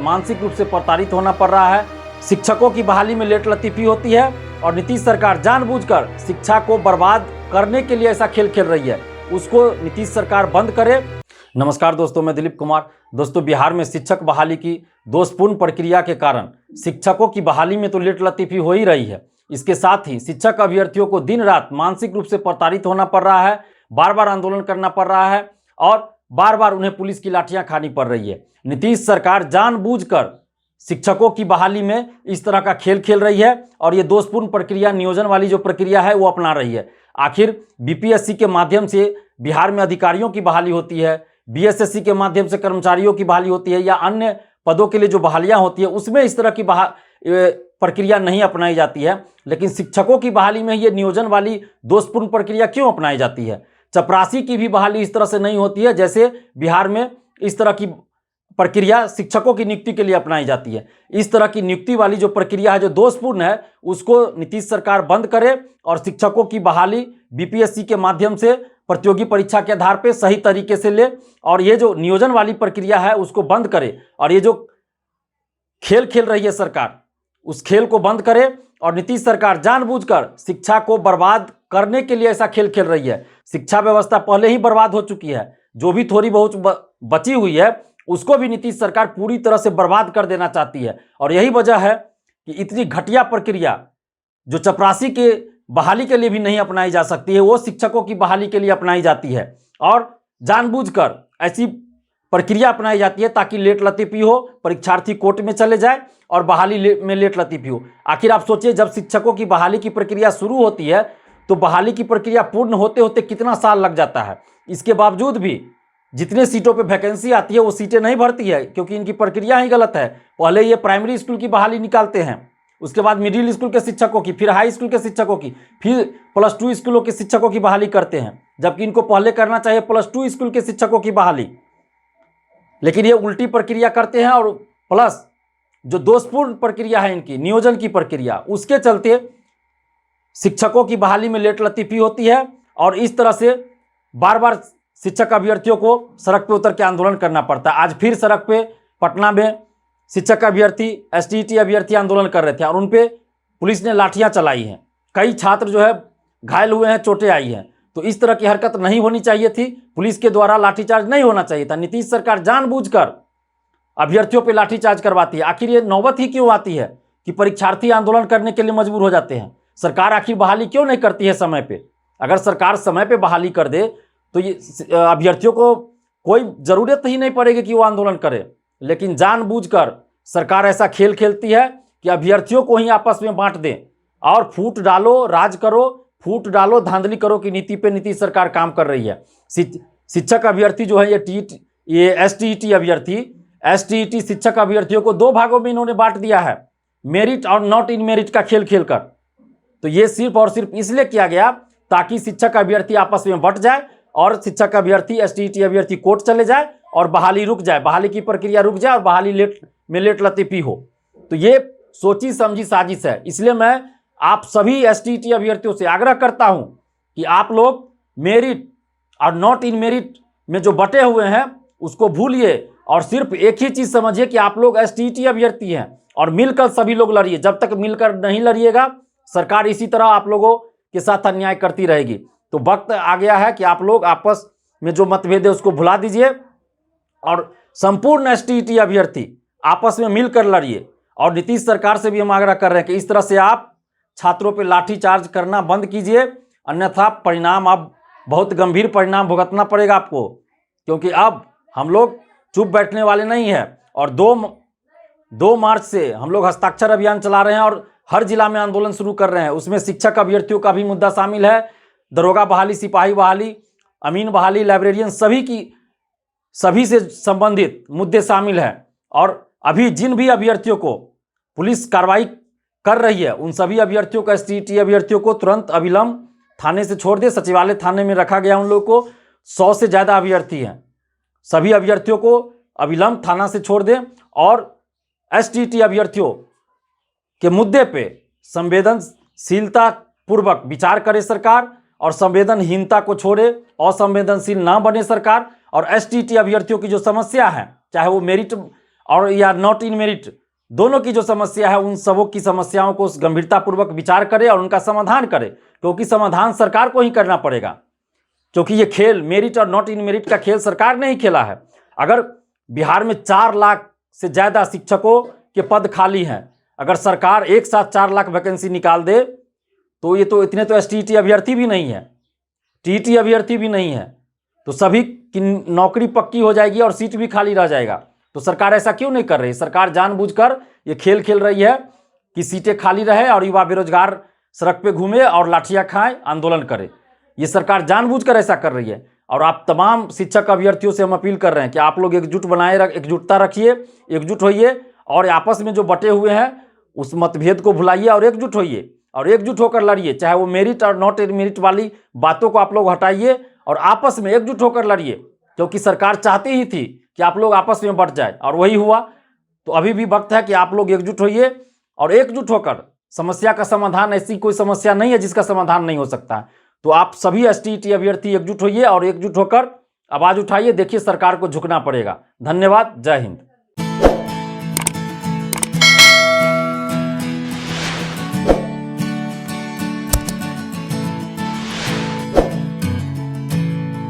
मानसिक रूप से प्रताड़ित होना पड़ रहा है। शिक्षकों की बहाली में लेट लतीफी होती है और नीतीश सरकार जानबूझकर शिक्षा को बर्बाद करने के लिए ऐसा खेल खेल रही है। उसको नीतीश सरकार बंद करे। नमस्कार दोस्तों, मैं दिलीप कुमार। दोस्तों, बिहार में शिक्षक बहाली की दोषपूर्ण प्रक्रिया के कारण शिक्षकों की बहाली में तो लेट लतीफी हो ही रही है, इसके साथ ही शिक्षक अभ्यर्थियों को दिन रात मानसिक रूप से प्रताड़ित होना पड़ रहा है, बार बार आंदोलन करना पड़ रहा है और बार बार उन्हें पुलिस की लाठियां खानी पड़ रही है। नीतीश सरकार जानबूझकर शिक्षकों की बहाली में इस तरह का खेल खेल रही है और ये दोषपूर्ण प्रक्रिया, नियोजन वाली जो प्रक्रिया है वो अपना रही है। आखिर बीपीएससी के माध्यम से बिहार में अधिकारियों की बहाली होती है, बीएसएससी के माध्यम से कर्मचारियों की बहाली होती है या अन्य पदों के लिए जो बहालियां होती है उसमें इस तरह की प्रक्रिया नहीं अपनाई जाती है, लेकिन शिक्षकों की बहाली में ये नियोजन वाली दोषपूर्ण प्रक्रिया क्यों अपनाई जाती है? चपरासी की भी बहाली इस तरह से नहीं होती है जैसे बिहार में इस तरह की प्रक्रिया शिक्षकों की नियुक्ति के लिए अपनाई जाती है। इस तरह की नियुक्ति वाली जो प्रक्रिया है, जो दोषपूर्ण है, उसको नीतीश सरकार बंद करे और शिक्षकों की बहाली बीपीएससी के माध्यम से प्रतियोगी परीक्षा के आधार पर सही तरीके से ले और ये जो नियोजन वाली प्रक्रिया है उसको बंद करे और ये जो खेल खेल रही है सरकार, उस खेल को बंद करे। और नीतीश सरकार जानबूझकर शिक्षा को बर्बाद करने के लिए ऐसा खेल खेल रही है। शिक्षा व्यवस्था पहले ही बर्बाद हो चुकी है, जो भी थोड़ी बहुत बची हुई है उसको भी नीतीश सरकार पूरी तरह से बर्बाद कर देना चाहती है। और यही वजह है कि इतनी घटिया प्रक्रिया जो चपरासी के बहाली के लिए भी नहीं अपनाई जा सकती है, वो शिक्षकों की बहाली के लिए अपनाई जाती है और जानबूझकर ऐसी प्रक्रिया अपनाई जाती है ताकि लेट लतीफी हो, परीक्षार्थी कोर्ट में चले जाए और बहाली में लेट लतीफी हो। आखिर आप सोचिए, जब शिक्षकों की बहाली की प्रक्रिया शुरू होती है तो बहाली की प्रक्रिया पूर्ण होते होते कितना साल लग जाता है। इसके बावजूद भी जितने सीटों पे वैकेंसी आती है वो सीटें नहीं भरती है, क्योंकि इनकी प्रक्रिया ही गलत है। पहले ये प्राइमरी स्कूल की बहाली निकालते हैं, उसके बाद मिडिल स्कूल के शिक्षकों की, फिर हाई स्कूल के शिक्षकों की, फिर +2 स्कूलों के शिक्षकों की बहाली करते हैं, जबकि इनको पहले करना चाहिए +2 स्कूल के शिक्षकों की बहाली। लेकिन ये उल्टी प्रक्रिया करते हैं और प्लस जो दोषपूर्ण प्रक्रिया है इनकी, नियोजन की प्रक्रिया, उसके चलते शिक्षकों की बहाली में लेट लतीफी होती है और इस तरह से बार बार शिक्षक अभ्यर्थियों को सड़क पे उतर के आंदोलन करना पड़ता है। आज फिर सड़क पे पटना में शिक्षक अभ्यर्थी, एसटीईटी अभ्यर्थी आंदोलन कर रहे थे और उन पे पुलिस ने लाठियां चलाई हैं। कई छात्र जो है घायल हुए हैं, चोटें आई हैं। तो इस तरह की हरकत नहीं होनी चाहिए थी, पुलिस के द्वारा लाठीचार्ज नहीं होना चाहिए था। नीतीश सरकार जानबूझकर अभ्यर्थियों पे लाठीचार्ज करवाती है। आखिर ये नौबत ही क्यों आती है कि परीक्षार्थी आंदोलन करने के लिए मजबूर हो जाते हैं? सरकार आखिर बहाली क्यों नहीं करती है समय पे? अगर सरकार समय पे बहाली कर दे तो ये अभ्यर्थियों को कोई ज़रूरत ही नहीं पड़ेगी कि वो आंदोलन करे। लेकिन जानबूझकर सरकार ऐसा खेल खेलती है कि अभ्यर्थियों को ही आपस में बांट दें और फूट डालो, राज करो, फूट डालो, धांधली करो की नीति पे नीतीश सरकार काम कर रही है। शिक्षक अभ्यर्थी जो है ये एसटीईटी अभ्यर्थी, एसटीईटी शिक्षक अभ्यर्थियों को 2 भागों में इन्होंने बांट दिया है, मेरिट और नॉट इन मेरिट का खेल खेलकर। तो ये सिर्फ और सिर्फ इसलिए किया गया ताकि शिक्षक अभ्यर्थी आपस में बंट जाए और शिक्षक अभ्यर्थी, एसटीईटी अभ्यर्थी कोर्ट चले जाए और बहाली रुक जाए, बहाली की प्रक्रिया रुक जाए और बहाली लेट लतीफी हो। तो ये सोची समझी साजिश है। इसलिए मैं आप सभी एसटीईटी अभ्यर्थियों से आग्रह करता हूं कि आप लोग मेरिट और नॉट इन मेरिट में जो बटे हुए हैं उसको भूलिए और सिर्फ एक ही चीज समझिए कि आप लोग एसटीईटी अभ्यर्थी हैं और मिलकर सभी लोग लड़िए। जब तक मिलकर नहीं लड़िएगा, सरकार इसी तरह आप लोगों के साथ अन्याय करती रहेगी। तो वक्त आ गया है कि आप लोग आपस में जो मतभेद है उसको भुला दीजिए और संपूर्ण एसटीईटी अभ्यर्थी आपस में मिलकर लड़िए। और नीतीश सरकार से भी हम आग्रह कर रहे हैं कि इस तरह से आप छात्रों पर लाठीचार्ज करना बंद कीजिए, अन्यथा परिणाम अब बहुत गंभीर परिणाम भुगतना पड़ेगा आपको, क्योंकि अब हम लोग चुप बैठने वाले नहीं हैं। और 2 मार्च से हम लोग हस्ताक्षर अभियान चला रहे हैं और हर जिला में आंदोलन शुरू कर रहे हैं। उसमें शिक्षक अभ्यर्थियों का भी मुद्दा शामिल है, दरोगा बहाली, सिपाही बहाली, अमीन बहाली, लाइब्रेरियन, सभी से संबंधित मुद्दे शामिल हैं। और अभी जिन भी अभ्यर्थियों को पुलिस कार्रवाई कर रही है उन सभी अभ्यर्थियों को, एसटीईटी अभ्यर्थियों को तुरंत अविलंब थाने से छोड़ दे। सचिवालय थाने में रखा गया उन लोगों को, 100 से ज़्यादा अभ्यर्थी हैं। सभी अभ्यर्थियों को अविलंब थाना से छोड़ दें और एसटीईटी अभ्यर्थियों के मुद्दे पे संवेदनशीलता पूर्वक विचार करे सरकार और संवेदनहीनता को छोड़े, असंवेदनशील ना बने सरकार। और एसटीईटी अभ्यर्थियों की जो समस्या है, चाहे वो मेरिट और या नॉट इन मेरिट, दोनों की जो समस्या है उन सबों की समस्याओं को गंभीरतापूर्वक विचार करे और उनका समाधान करे, क्योंकि समाधान सरकार को ही करना पड़ेगा, क्योंकि ये खेल मेरिट और नॉट इन मेरिट का खेल सरकार ने ही खेला है। अगर बिहार में 4 लाख से ज़्यादा शिक्षकों के पद खाली हैं, अगर सरकार एक साथ 4 लाख वैकेंसी निकाल दे तो ये तो इतने तो एसटीईटी अभ्यर्थी भी नहीं है, टीईटी अभ्यर्थी भी नहीं है, तो सभी की नौकरी पक्की हो जाएगी और सीट भी खाली रह जाएगा। तो सरकार ऐसा क्यों नहीं कर रही? सरकार जानबूझकर ये खेल खेल रही है कि सीटें खाली रहे और युवा बेरोजगार सड़क पे घूमे और लाठियां खाएं, आंदोलन करे। ये सरकार जानबूझकर ऐसा कर रही है। और आप तमाम शिक्षक अभ्यर्थियों से हम अपील कर रहे हैं कि आप लोग एकजुटता रखिए, एकजुट होइए और आपस में जो बटे हुए हैं उस मतभेद को भुलाइए और एकजुट होइए और एकजुट होकर लड़िए। चाहे वो मेरिट और नॉट मेरिट वाली बातों को आप लोग हटाइए और आपस में एकजुट होकर लड़िए, क्योंकि सरकार चाहती ही थी कि आप लोग आपस में बट जाए और वही हुआ। तो अभी भी वक्त है कि आप लोग एकजुट होइए और एकजुट होकर समस्या का समाधान, ऐसी कोई समस्या नहीं है जिसका समाधान नहीं हो सकता है। तो आप सभी एसटीईटी अभ्यर्थी एकजुट होइए और एकजुट होकर आवाज उठाइए। देखिए सरकार को झुकना पड़ेगा। धन्यवाद। जय हिंद।